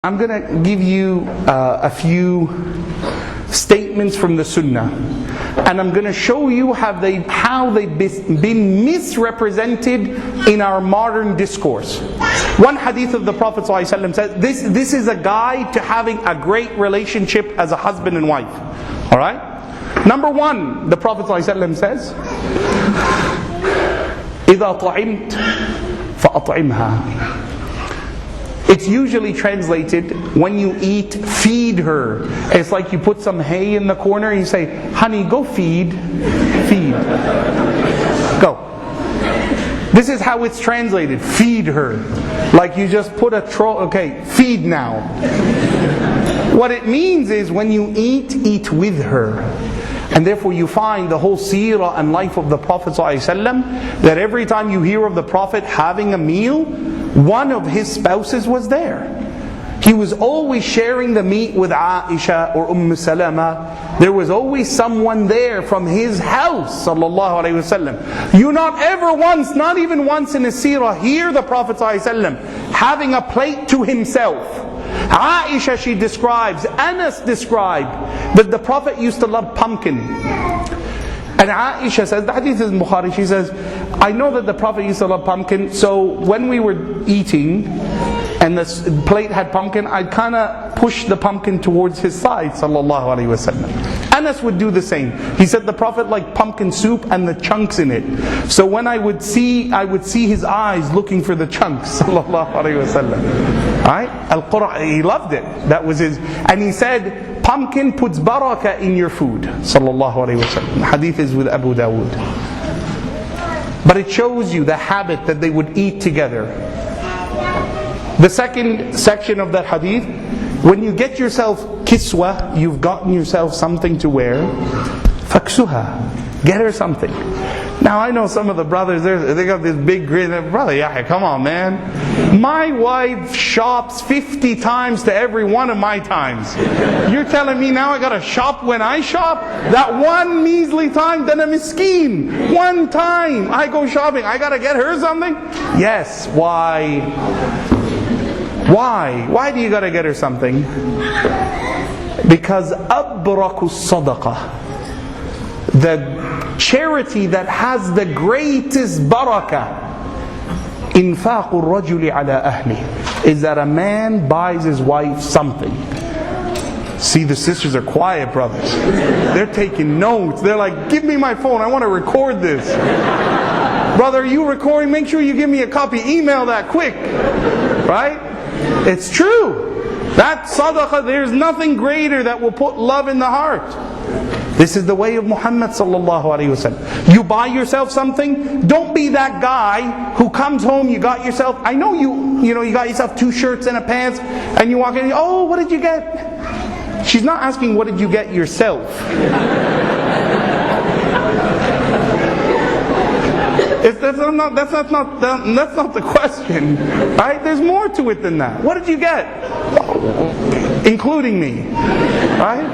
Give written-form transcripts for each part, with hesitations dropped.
I'm going to give you a few statements from the Sunnah, and I'm going to show you how they've been misrepresented in our modern discourse. One hadith of the Prophet ﷺ says, this is a guide to having a great relationship as a husband and wife. Alright? Number one, the Prophet ﷺ says, إِذَا طَعِمْتَ فَأَطْعِمْهَا. It's usually translated, when you eat, feed her. It's like you put some hay in the corner and you say, honey, go feed. Feed. Go. This is how it's translated, feed her. Like you just put a okay, feed now. What it means is when you eat with her. And therefore you find the whole seerah and life of the Prophet ﷺ, that every time you hear of the Prophet having a meal, one of his spouses was there. He was always sharing the meat with Aisha or Salama. There was always someone there from his house, sallallahu alaihi wasallam. You not ever once, not even once in a seerah, hear the Prophet ﷺ having a plate to himself. Aisha, she describes, Anas described, that the Prophet used to love pumpkin. And Aisha says, the hadith is in Bukhari, she says, I know that the Prophet used to love pumpkin, so when we were eating and the plate had pumpkin, I'd kind of push the pumpkin towards his side, sallallahu alaihi wasallam. Anas would do the same. He said the Prophet liked pumpkin soup and the chunks in it. So when I would see his eyes looking for the chunks, sallallahu alaihi wasallam. Right? Al-Qur'an, he loved it. That was his. And he said, pumpkin puts barakah in your food, sallallahu alaihi wasallam. The hadith is with Abu Dawood. But it shows you the habit that they would eat together. The second section of that hadith, when you get yourself kiswa, you've gotten yourself something to wear, faksuha, get her something. Now I know some of the brothers, they got this big grin, brother, yeah, come on man. My wife shops 50 times to every one of my times. You're telling me now I gotta shop when I shop? That one measly time, then a miskeen. One time I go shopping, I gotta get her something? Yes, why? Why? Why do you gotta get her something? Because abraku sadaqah, the charity that has the greatest barakah, infaqu rajuli ala ahli, is that a man buys his wife something. See, the sisters are quiet, brothers. They're taking notes. They're like, give me my phone, I want to record this. Brother, are you recording? Make sure you give me a copy. Email that quick. Right? It's true. That sadaqah, there's nothing greater that will put love in the heart. This is the way of Muhammad sallallahu alaihi wasallam. You buy yourself something, don't be that guy who comes home, you got yourself, I know you got yourself 2 shirts and a pants, and you walk in, oh, what did you get? She's not asking what did you get yourself. That's not the question, right? There's more to it than that. What did you get? Including me, right?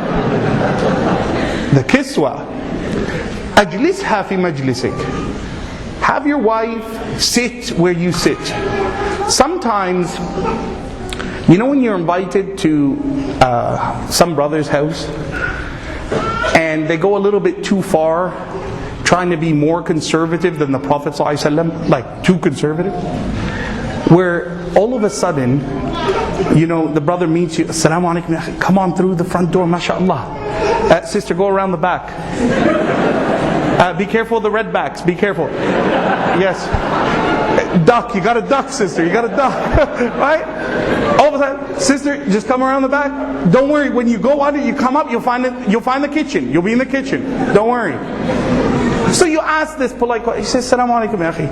The kiswa. Ajlisha fi majlisik. Have your wife sit where you sit. Sometimes, you know when you're invited to some brother's house and they go a little bit too far, trying to be more conservative than the Prophet ﷺ, like too conservative, where all of a sudden, the brother meets you, Assalamu alaikum, come on through the front door, mashallah. Sister, go around the back. Be careful of the redbacks, be careful. Yes. Duck, you gotta duck, sister, you gotta duck. Right? All of a sudden, sister, just come around the back. Don't worry, when you go out, you come up, you'll find the kitchen. You'll be in the kitchen. Don't worry. So you ask this polite question. He says, Assalamu alaikum ya akhi.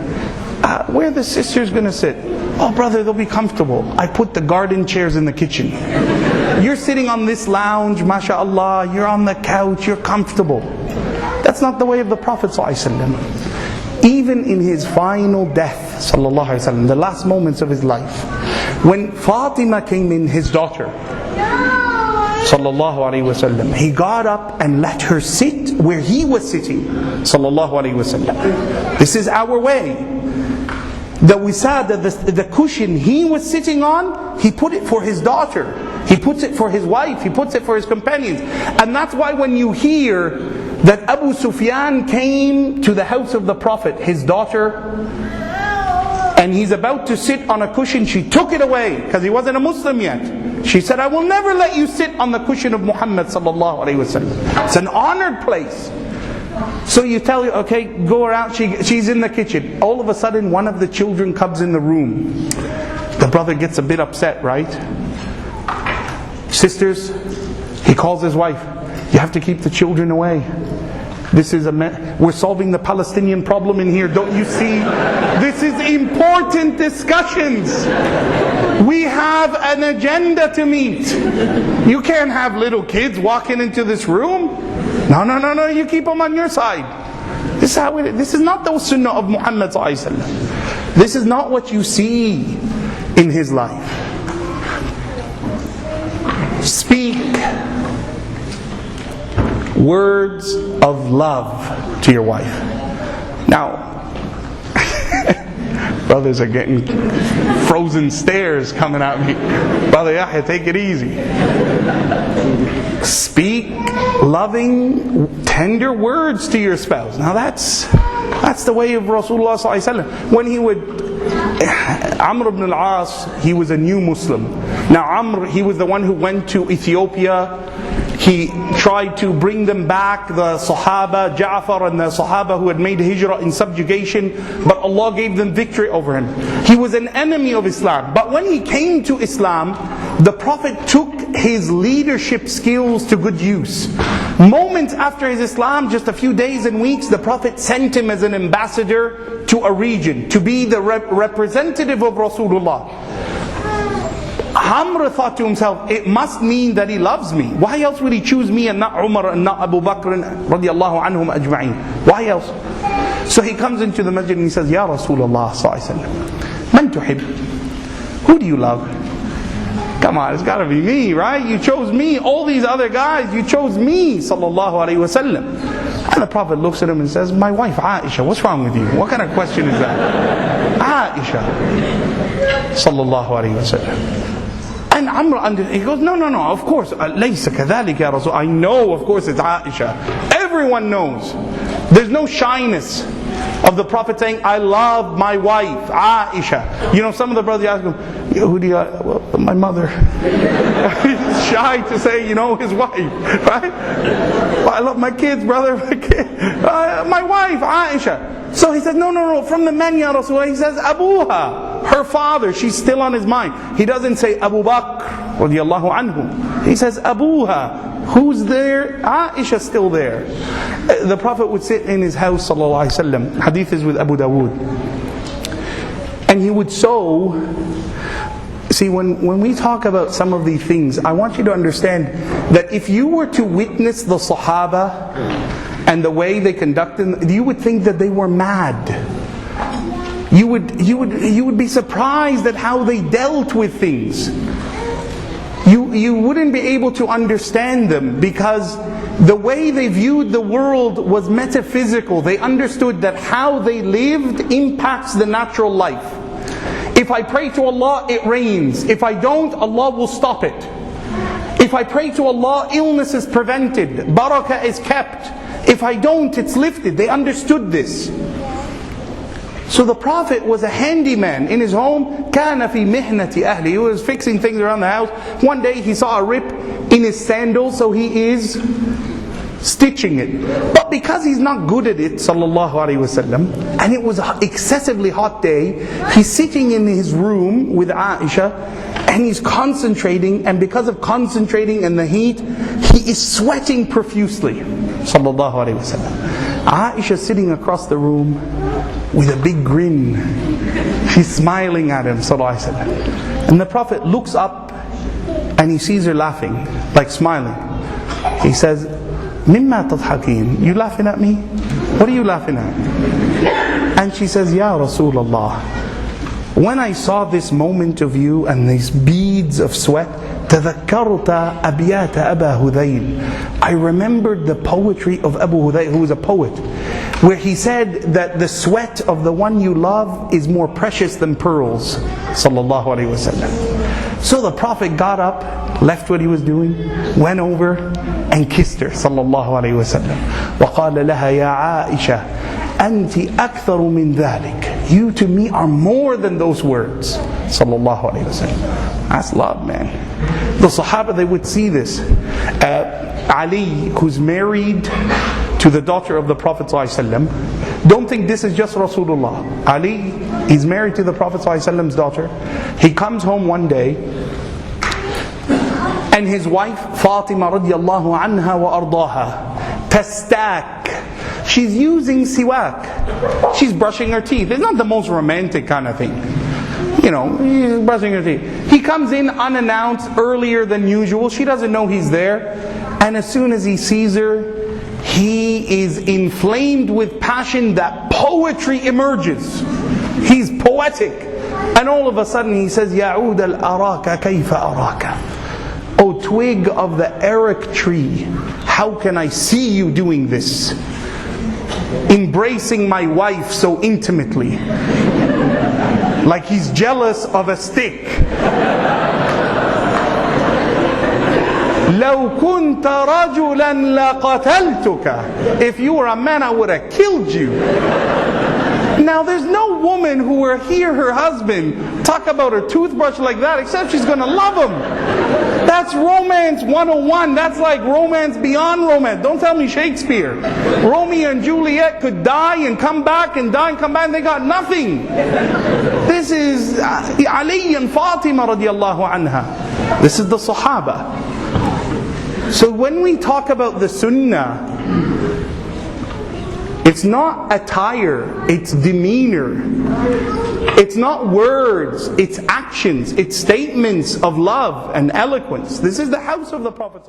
Where are the sisters going to sit? Oh brother, they'll be comfortable. I put the garden chairs in the kitchen. You're sitting on this lounge, mashallah. You're on the couch, you're comfortable. That's not the way of the Prophet ﷺ. Even in his final death, sallallahu alaihi wasallam, the last moments of his life, when Fatima came in, his daughter, sallallahu alaihi wasallam, he got up and let her sit where he was sitting, sallallahu alaihi wasallam. This is our way. the wisada, the cushion he was sitting on, he put it for his daughter. He puts it for his wife. He puts it for his companions. And that's why when you hear that Abu Sufyan came to the house of the Prophet, his daughter, and he's about to sit on a cushion, she took it away because he wasn't a Muslim yet. She said, I will never let you sit on the cushion of Muhammad sallallahu alaihi wasallam. It's an honored place. So you tell her, okay, go around. She's in the kitchen. All of a sudden, one of the children comes in the room. The brother gets a bit upset, right? Sisters, he calls his wife. You have to keep the children away. We're solving the Palestinian problem in here. Don't you see? This is important discussions. We have an agenda to meet. You can't have little kids walking into this room. No, you keep them on your side. This is not the Sunnah of Muhammad sallallahu alaihi wasallam. This is not what you see in his life. Speak words of love to your wife. Now, brothers are getting frozen stares coming at me. Brother Yahya, take it easy. Speak loving, tender words to your spouse. Now that's the way of Rasulullah sallallahu alaihi wasallam. When he would, Amr ibn al-As, he was a new Muslim. Now Amr, he was the one who went to Ethiopia. He tried to bring them back, the Sahaba, Ja'far and the Sahaba who had made hijrah in subjugation, but Allah gave them victory over him. He was an enemy of Islam. But when he came to Islam, the Prophet took his leadership skills to good use. Moments after his Islam, just a few days and weeks, the Prophet sent him as an ambassador to a region, to be the representative of Rasulullah. Amr thought to himself, it must mean that he loves me. Why else would he choose me and not Umar and not Abu Bakr radiallahu anhum ajma'in? Why else? So he comes into the masjid and he says, Ya Rasulullah sallallahu alaihi wasallam, man tuhib? Who do you love? Come on, it's got to be me, right? You chose me. All these other guys, you chose me, sallallahu alaihi wasallam. And the Prophet looks at him and says, my wife Aisha, what's wrong with you? What kind of question is that? Aisha, sallallahu alaihi wasallam. And Amr, he goes, no, of course, لَيْسَ كَذَلِكَ يَا رَسُولَ. I know, of course, it's Aisha. Everyone knows. There's no shyness of the Prophet saying, I love my wife, Aisha. You know, some of the brothers ask him, who do you like? Well, my mother. He's shy to say, his wife, right? Well, I love my kids, brother, my wife, Aisha. So he says, no, from the men, Ya Rasulullah. He says, Abuha, her father, she's still on his mind. He doesn't say Abu Bakr, radiallahu anhu. He says, Abuha, who's there? Aisha still there. The Prophet would sit in his house, sallallahu alaihi wasallam. Hadith is with Abu Dawood. And he would sew. See, when we talk about some of these things, I want you to understand that if you were to witness the Sahaba and the way they conducted, you would think that they were mad. You would be surprised at how they dealt with things. You wouldn't be able to understand them because the way they viewed the world was metaphysical. They understood that how they lived impacts the natural life. If I pray to Allah, it rains. If I don't, Allah will stop it. If I pray to Allah, illness is prevented. Barakah is kept. If I don't, it's lifted. They understood this. So the Prophet was a handyman in his home. كَانَ فِي مِهْنَةِ أَهْلِ. He was fixing things around the house. One day he saw a rip in his sandal, so he is stitching it. But because he's not good at it, sallallahu alaihi wasallam, and it was an excessively hot day, he's sitting in his room with Aisha, and he's concentrating, and because of concentrating and the heat, he is sweating profusely, sallallahu alaihi wasallam. Aisha sitting across the room with a big grin. She's smiling at him, sallallahu alaihi wasallam. And the Prophet looks up and he sees her laughing, like smiling. He says, Mimma tadhakeen? You laughing at me? What are you laughing at? And she says, Ya Rasulullah, when I saw this moment of you and these beads of sweat, تذكرت أبيات أبا هذيل. I remembered the poetry of Abu Hudayl, who was a poet. where he said that the sweat of the one you love is more precious than pearls. Sallallahu Alaihi Wasallam. So the Prophet got up, left what he was doing, went over and kissed her. Sallallahu Alaihi Wasallam. وَقَالَ لَهَا يَا عَائِشَةَ أَنْتِ أَكْثَرُ مِنْ ذَلِكَ. You to me are more than those words. Sallallahu Alaihi Wasallam. That's love, man. The Sahaba, they would see this. Ali, who's married to the daughter of the Prophet ﷺ, don't think this is just Rasulullah. Ali is married to the Prophet ﷺ's daughter. He comes home one day, and his wife Fatima radiallahu anha wa ardaha tastak. She's using siwak. She's brushing her teeth. It's not the most romantic kind of thing. You know, she's brushing her teeth. He comes in unannounced, earlier than usual. She doesn't know he's there. And as soon as he sees her, he is inflamed with passion that poetry emerges. He's poetic. And all of a sudden he says, يَعُودَ الْأَرَاكَ كَيْفَ أَرَاكَ. O twig of the arak tree, how can I see you doing this? Embracing my wife so intimately. Like he's jealous of a stick. لو كنت رجلا لقتلتك. If you were a man, I would have killed you. Now there's no woman who will hear her husband talk about her toothbrush like that except she's going to love him. That's romance 101. That's like romance beyond romance. Don't tell me Shakespeare. Romeo and Juliet could die and come back and die and come back and they got nothing. This is Ali and Fatima radiallahu anha. This is the Sahaba. So when we talk about the Sunnah, it's not attire, it's demeanor. It's not words, it's actions, it's statements of love and eloquence. This is the house of the Prophet.